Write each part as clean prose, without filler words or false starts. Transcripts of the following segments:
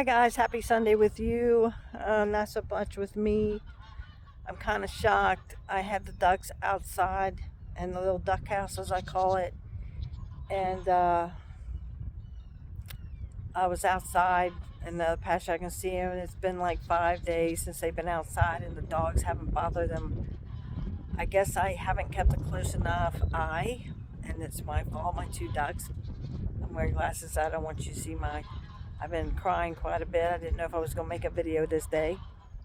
Hi guys, happy Sunday with you. Not so much with me. I'm kind of shocked. I had the ducks outside in the little duck house, as I call it, and I was outside in the pasture. I can see them. It's been like 5 days since they've been outside, and the dogs haven't bothered them. I guess I haven't kept a close enough eye, and it's my fault. My two ducks. I'm wearing glasses. I don't want you to see my. I've been crying quite a bit. I didn't know if I was going to make a video this day,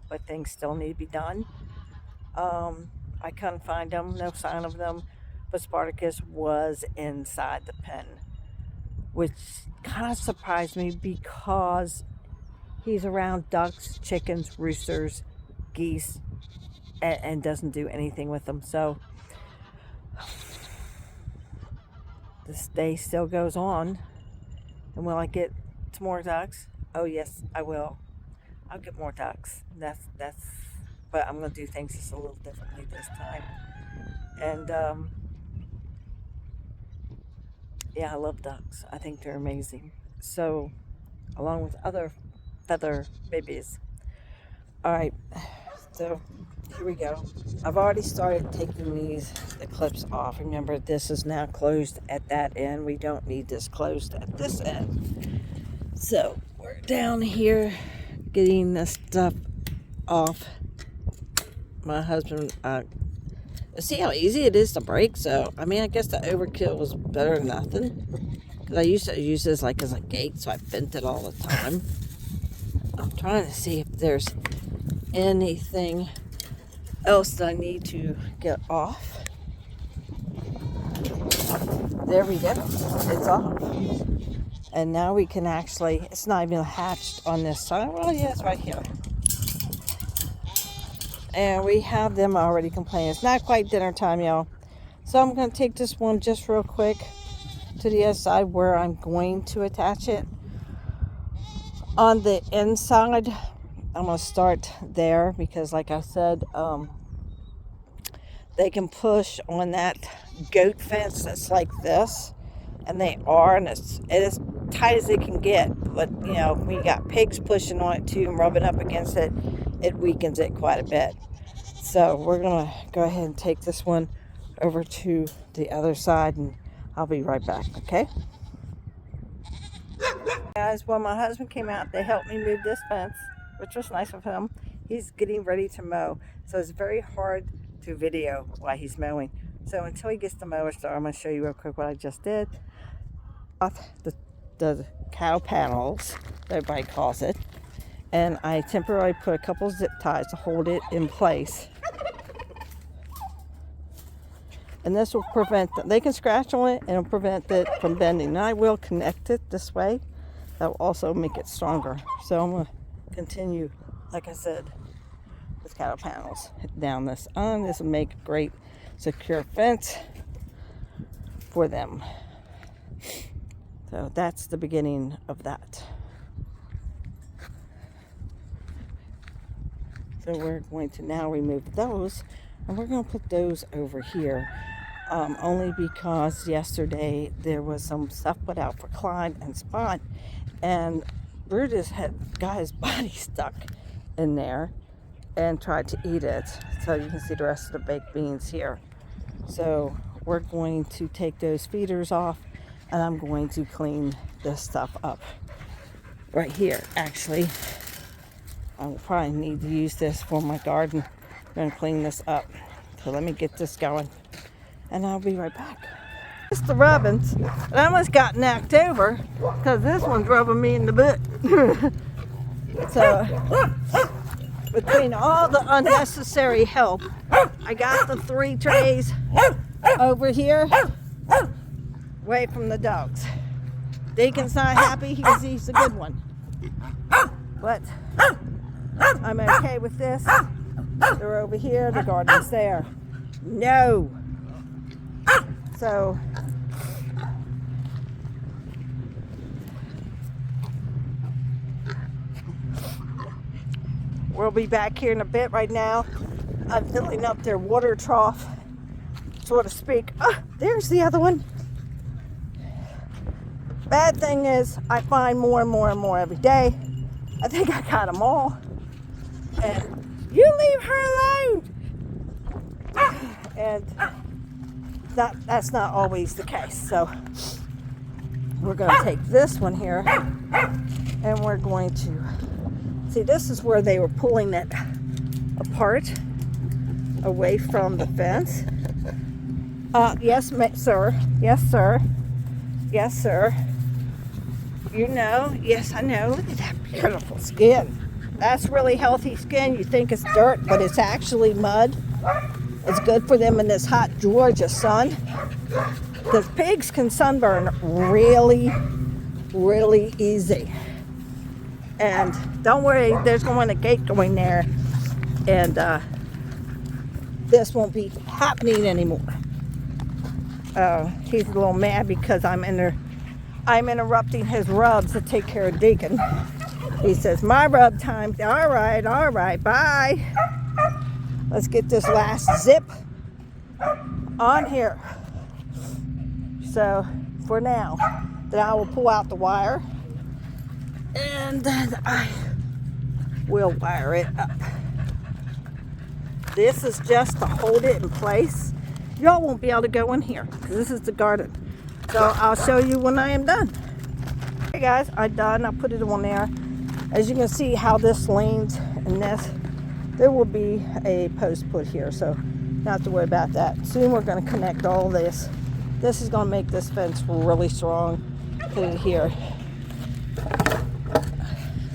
but things still need to be done. I couldn't find them, no sign of them, but Spartacus was inside the pen, which kind of surprised me because he's around ducks, chickens, roosters, geese, and doesn't do anything with them. So this day still goes on. And will I get some more ducks? Oh yes, I will. I'll get more ducks. That's but I'm gonna do things just a little differently this time. And yeah, I love ducks. I think they're amazing. So, along with other feather babies. All right, so here we go. I've already started taking the clips off. Remember, this is now closed at that end. We don't need this closed at this end. So we're down here getting this stuff off. My husband, see how easy it is to break. So I mean, I guess the overkill was better than nothing, because I used to use this like as a gate, so I bent it all the time. I'm trying to see if there's anything else that I need to get off. There we go, it's off. And now we can actually, it's not even hatched on this side. Well, yeah, it's right here. And we have them already complaining. It's not quite dinner time, y'all. So I'm going to take this one just real quick to the other side where I'm going to attach it. On the inside, I'm going to start there because, like I said, they can push on that goat fence that's like this. And they are, and it's as tight as they can get. But, you know, when you got pigs pushing on it too and rubbing up against it, it weakens it quite a bit. So we're going to go ahead and take this one over to the other side, and I'll be right back, okay? Guys, when my husband came out, they helped me move this fence, which was nice of him. He's getting ready to mow, so it's very hard to video while he's mowing. So until he gets the mower started, I'm going to show you real quick what I just did. Off the cow panels, everybody calls it, and I temporarily put a couple zip ties to hold it in place. And this will prevent them. They can scratch on it and it'll prevent it from bending. And I will connect it this way. That will also make it stronger. So I'm going to continue, like I said, with cattle panels down this on. This will make a great secure fence for them. So that's the beginning of that. So we're going to now remove those, and we're going to put those over here. Only because yesterday there was some stuff put out for Clyde and Spot, and Brutus got his body stuck in there and tried to eat it. So you can see the rest of the baked beans here. So we're going to take those feeders off, and I'm going to clean this stuff up right here. Actually, I will probably need to use this for my garden. I'm going to clean this up. So let me get this going, and I'll be right back. It's the rubbins. I almost got knocked over because this one's rubbing me in the butt. So between all the unnecessary help, I got the 3 trays over here away from the dogs. Deacon's not happy because he's a good one, but I'm okay with this. They're over here, the garden's there. No. So we'll be back here in a bit. Right now I'm filling up their water trough, so to speak. There's the other one. Bad thing is I find more and more and more every day. I think I got them all. And you leave her alone. And that's not always the case. So we're going to take this one here, and we're going to see, this is where they were pulling it apart away from the fence. Yes, sir. Yes, sir. Yes, sir. You know, yes, I know. Look at that beautiful skin. That's really healthy skin. You think it's dirt, but it's actually mud. It's good for them in this hot Georgia sun. Because pigs can sunburn really, really easy. And don't worry, there's going to a gate going there. And this won't be happening anymore. He's a little mad because I'm interrupting his rubs to take care of Deacon. He says, my rub time. All right, bye. Let's get this last zip on here. So for now, then I will pull out the wire, and then I will wire it up. This is just to hold it in place. Y'all won't be able to go in here because this is the garden. So I'll show you when I am done. Hey guys, I'm done. I put it on there. As you can see how this leans and this, there will be a post put here, so not have to worry about that. Soon we're going to connect all this. This is going to make this fence really strong. Put it here.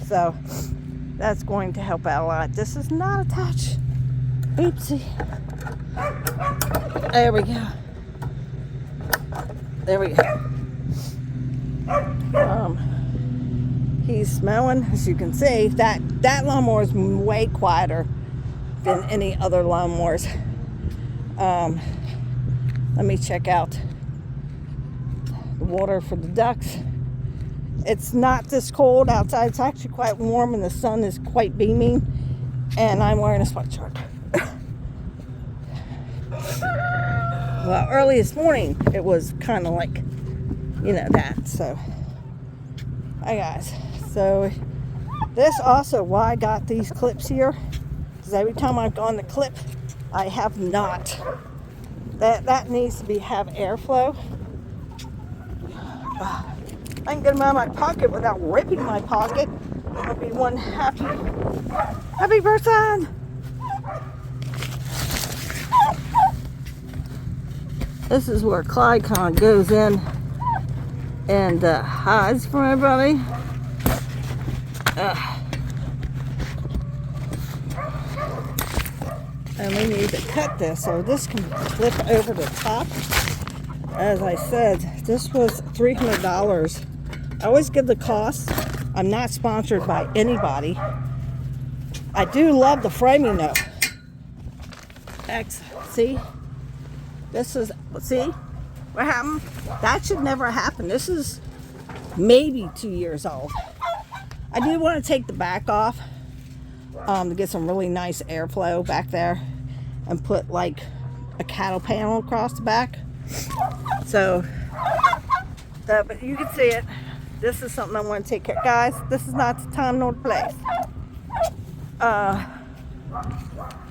So that's going to help out a lot. This is not attached. Oopsie. There we go. There we go. He's smelling, as you can see. That lawnmower is way quieter than any other lawnmowers. Let me check out the water for the ducks. It's not this cold outside. It's actually quite warm, and the sun is quite beaming. And I'm wearing a sweatshirt. Well, early this morning, it was kind of like, that. So, hi guys. So, this also why I got these clips here. Because every time I've gone to clip, I have not. That needs to have airflow. I can get them out of my pocket without ripping my pocket. I'll be one happy person. This is where Clyde kind of goes in and hides from everybody. And we need to cut this so this can flip over the top. As I said, this was $300. I always give the cost. I'm not sponsored by anybody. I do love the framing though. See? See what happened? That should never happen. This is maybe 2 years old. I do want to take the back off to get some really nice airflow back there and put like a cattle panel across the back. So, but you can see it. This is something I want to take care of. Guys, this is not the time nor the place.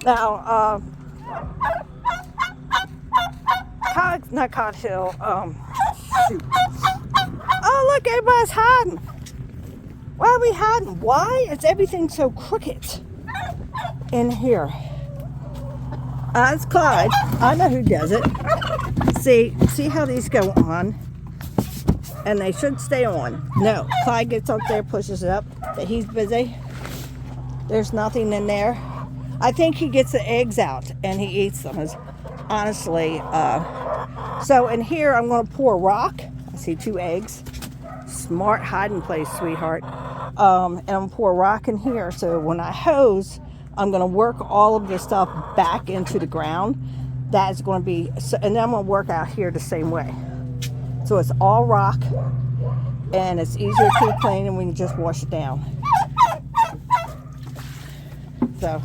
Now, not Cod Hill. Shoot. Oh, look, everybody's hiding. Why are we hiding? Why is everything so crooked in here? It's Clyde. I know who does it. See how these go on? And they should stay on. No, Clyde gets up there, pushes it up. But he's busy. There's nothing in there. I think he gets the eggs out and he eats them. Honestly. So in here, I'm going to pour rock. I see 2 eggs. Smart hiding place, sweetheart. And I'm going to pour rock in here. So when I hose, I'm going to work all of this stuff back into the ground. That's going to be, and then I'm going to work out here the same way. So it's all rock, and it's easier to keep clean, and we can just wash it down. So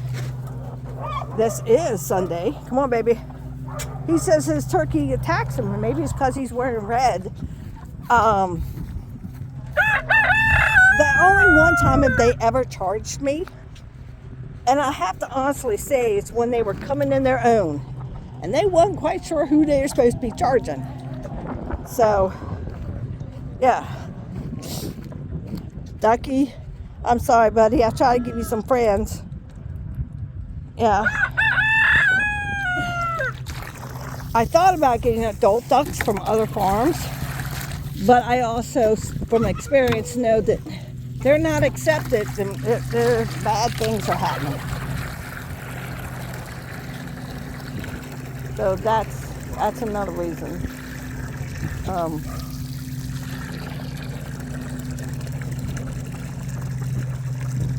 this is Sunday. Come on, baby. He says his turkey attacks him, and maybe it's because he's wearing red. The only only one time have they ever charged me. And I have to honestly say it's when they were coming in their own. And they wasn't quite sure who they were supposed to be charging. So, yeah. Ducky, I'm sorry, buddy. I try to give you some friends. Yeah. I thought about getting adult ducks from other farms. But I also, from experience, know that they're not accepted and bad things are happening. So that's another reason.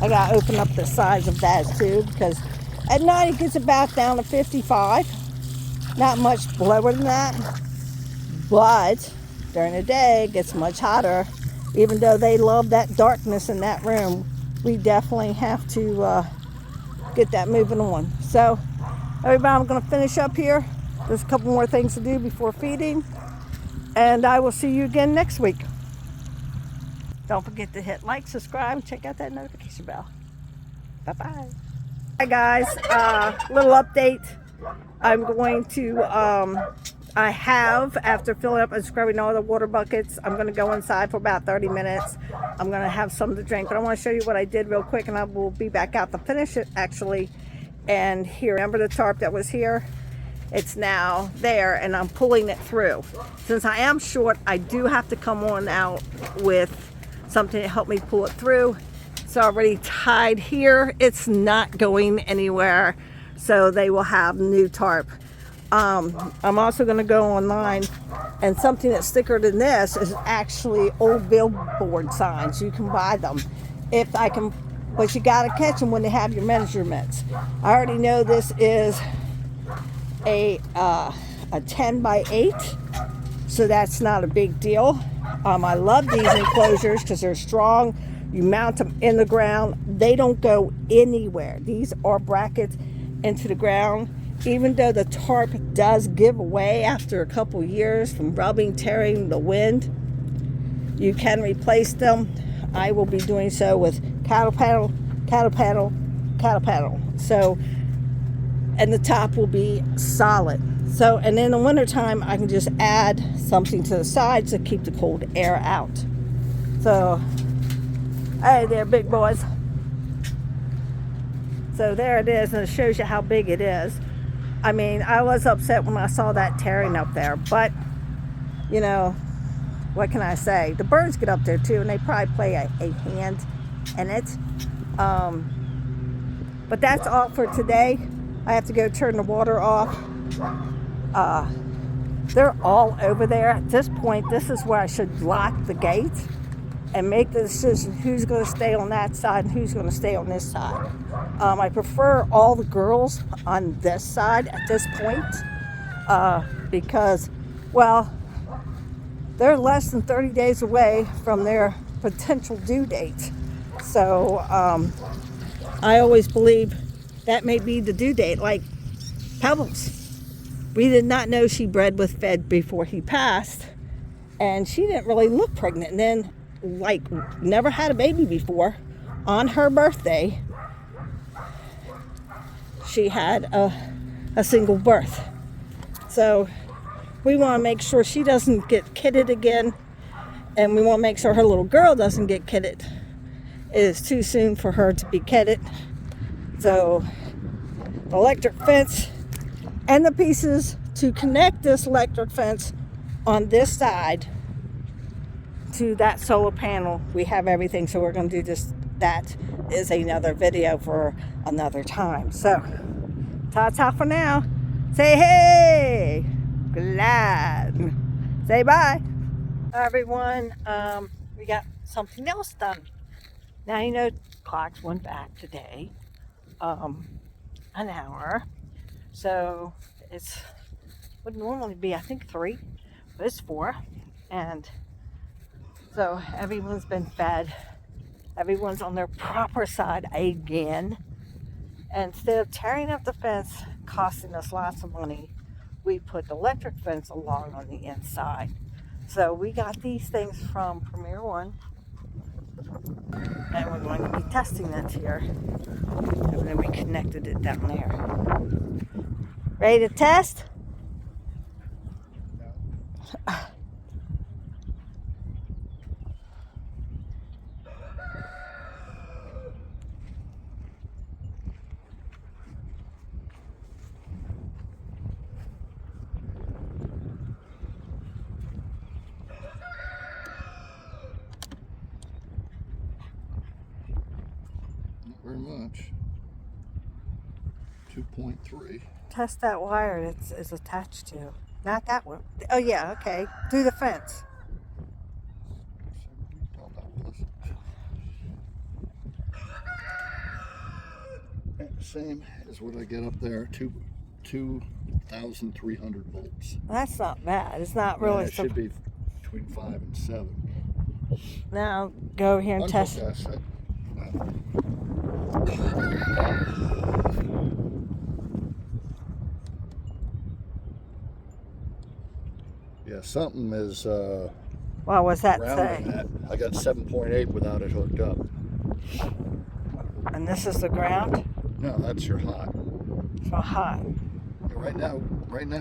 I gotta open up the size of that too, because at night it gets about down to 55. Not much lower than that, but during the day it gets much hotter. Even though they love that darkness in that room, we definitely have to get that moving on. So everybody, I'm going to finish up here. There's a couple more things to do before feeding, and I will see you again next week. Don't forget to hit like, subscribe, and check out that notification bell. Bye-bye. Hi guys, little update. I'm going to after filling up and scrubbing all the water buckets, I'm going to go inside for about 30 minutes. I'm going to have something to drink, but I want to show you what I did real quick, and I will be back out to finish it actually. And here, remember the tarp that was here? It's now there, and I'm pulling it through. Since I am short, I do have to come on out with something to help me pull it through. It's already tied here. It's not going anywhere, so they will have new tarp. I'm also going to go online, and something that's thicker than this is actually old billboard signs. You can buy them if I can, but you got to catch them when they have your measurements. I already know this is a 10 by 8, so that's not a big deal. I love these enclosures because they're strong. You mount them in the ground. They don't go anywhere. These are brackets into the ground. Even though the tarp does give away after a couple years from rubbing, tearing, the wind, you can replace them. I will be doing so with cattle paddle, cattle paddle, cattle paddle. So, and the top will be solid. So, and in the wintertime, I can just add something to the sides to keep the cold air out. So, hey there, big boys. So there it is, and it shows you how big it is. I mean, I was upset when I saw that tearing up there, but, you know, what can I say? The birds get up there too, and they probably play a hand in it. But that's all for today. I have to go turn the water off. They're all over there. At this point, this is where I should lock the gate and make the decision who's going to stay on that side and who's going to stay on this side. I prefer all the girls on this side at this point because, well, they're less than 30 days away from their potential due date. So I always believe that may be the due date, like Pebbles. We did not know she bred with Fed before he passed, and she didn't really look pregnant. And then, like, never had a baby before, on her birthday, she had a single birth. So we want to make sure she doesn't get kidded again, and we want to make sure her little girl doesn't get kidded. It is too soon for her to be kidded. So the electric fence and the pieces to connect this electric fence on this side to that solar panel, we have everything. So we're going to do this. That is another video for another time. So ta-ta for now. Say hey, glad. Say bye. Everyone, we got something else done. Now, you know, clocks went back today an hour, so it's would normally be, I think, 3, but it's 4, and so everyone's been fed. Everyone's on their proper side again. And instead of tearing up the fence, costing us lots of money, we put the electric fence along on the inside. So we got these things from Premier One. And we're going to be testing that here. And then we connected it down there. Ready to test? Not very much. 2.3. Test that wire it's attached to. Not that one. Oh yeah, okay. Through the fence. Same as what I get up there, 2,300 volts. That's not bad. It's not really. It should be between 5 and 7. Now go over here and test. That. Yeah, something is. What was that say? That. I got 7.8 without it hooked up. And this is the ground? No, that's your hot. So hot. Right now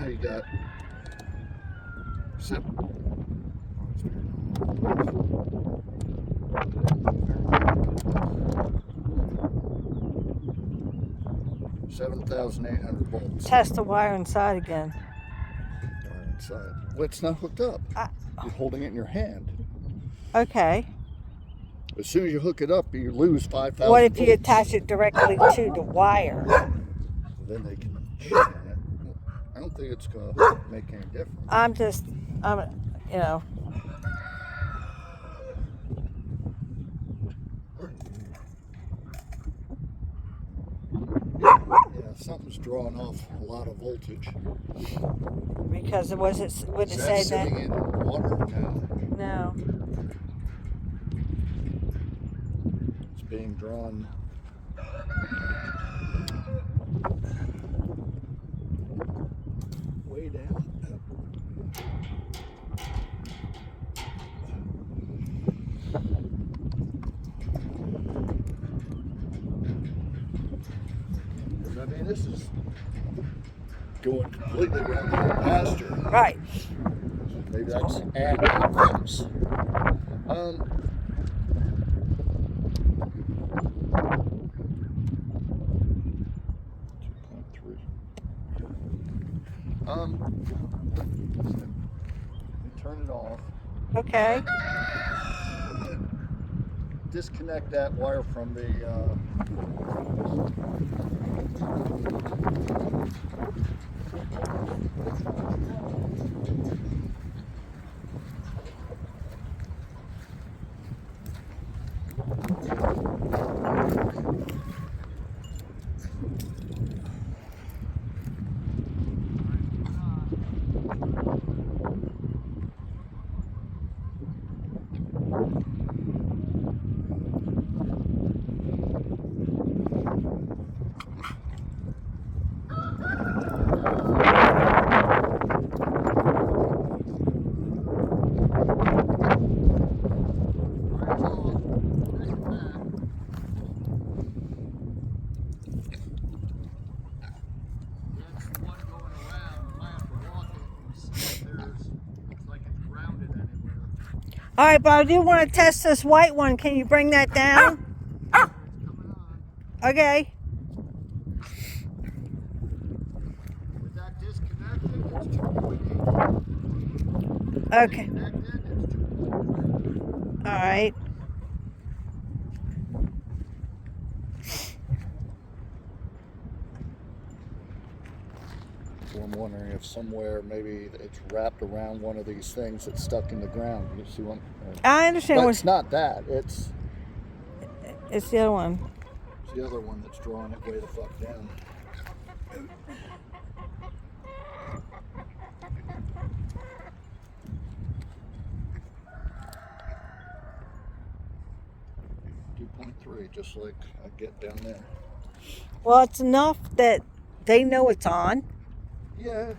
you got 7,800 volts. Test the wire inside again. Wire inside. Well, it's not hooked up. You're holding it in your hand. Okay. As soon as you hook it up, you lose 5,000 What if you volts. attach it directly to the wire? Then they can shit on it. I don't think it's going to make any difference. I'm you know. Yeah, something's drawing off a lot of voltage. Because would it say that? Sitting in water now. No. It's being drawn. Way down. I mean, this is going completely around the pasture. Right. Maybe that's add comes. 2.3. Turn it off. Okay. Disconnect that wire from the All right, but I do want to test this white one. Can you bring that down? Okay. with that disconnected, it's 2.8. Okay. Connected, it's 2.3. All right. So I'm wondering if somewhere maybe it's wrapped around one of these things that's stuck in the ground. You see one? I understand. But it's not that. It's The other one. the other one that's drawing it way the fuck down. Just like I get down there. Well, it's enough that they know it's on. Yeah.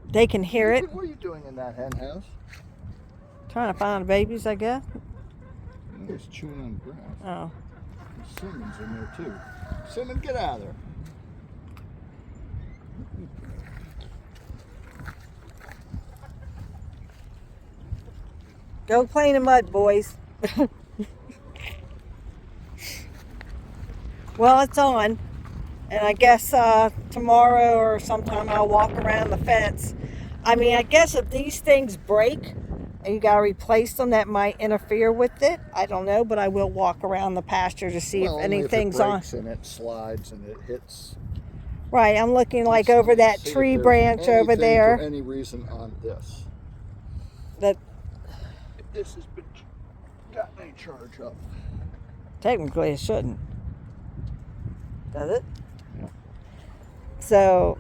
They can hear it. What are you doing in that hen house? Trying to find the babies, I guess. No, he's chewing on grass. Oh. There's Simmons in there too. Simmons, get out of there. Go play in the mud, boys. Well, it's on. And I guess tomorrow or sometime I'll walk around the fence. I mean, I guess if these things break and you got to replace them, that might interfere with it. I don't know, but I will walk around the pasture to see Well, if only anything's if it on. breaks and it slides and it hits. Right, I'm looking like over that See if tree there's branch over anything there. For any reason on this. That If this has been gotten any charge up. technically it shouldn't. Does it? So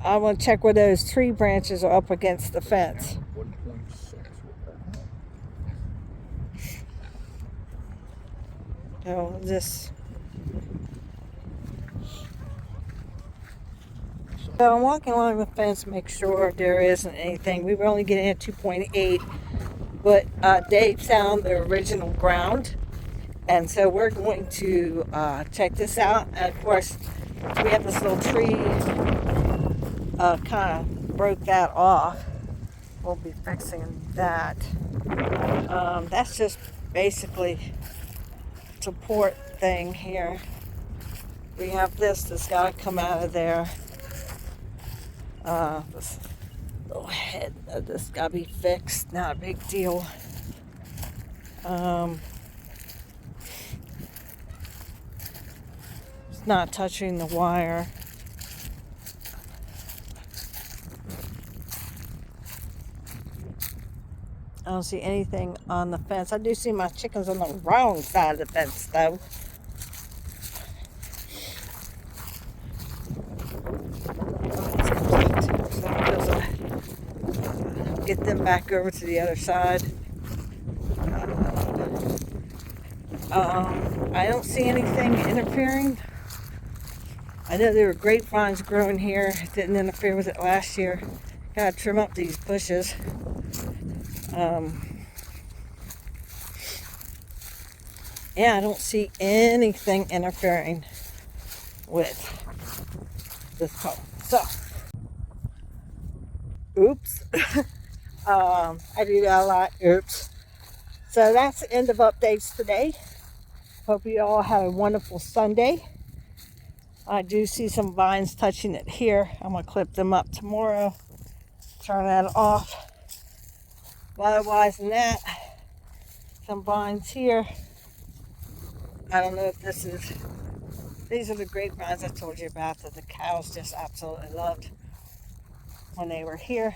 I want to check where those tree branches are up against the fence. 1.6 with that. So this. So I'm walking along the fence, make sure there isn't anything. We were only getting at 2.8, but Dave found the original ground, and so we're going to check this out. And of course, we have this little tree, kind of broke that off. We'll be fixing that. That's just basically support thing here. We have this that's got to come out of there. This little head of this got to be fixed. Not a big deal. It's not touching the wire. I don't see anything on the fence. I do see my chickens on the wrong side of the fence, though. Get them back over to the other side. I don't see anything interfering. I know there were grapevines growing here. It didn't interfere with it last year. Gotta trim up these bushes. Yeah, I don't see anything interfering with this pole. So, oops. I do that a lot. Oops. So that's the end of updates today. Hope you all have a wonderful Sunday. I do see some vines touching it here. I'm going to clip them up tomorrow. Turn that off. Otherwise than that, some vines here. I don't know if these are the grapevines I told you about that the cows just absolutely loved when they were here.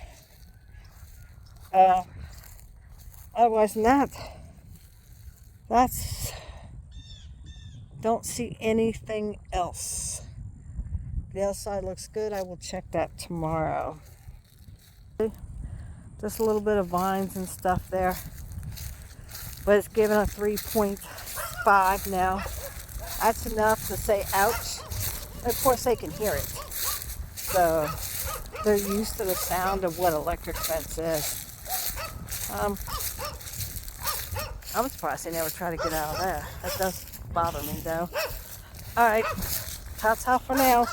Otherwise than that, don't see anything else. The outside looks good. I will check that tomorrow. Just a little bit of vines and stuff there. But it's given a 3.5 now. That's enough to say ouch. And of course they can hear it. So they're used to the sound of what electric fence is. I'm surprised they never try to get out of there. That does bother me though. Alright, ta-ta for now.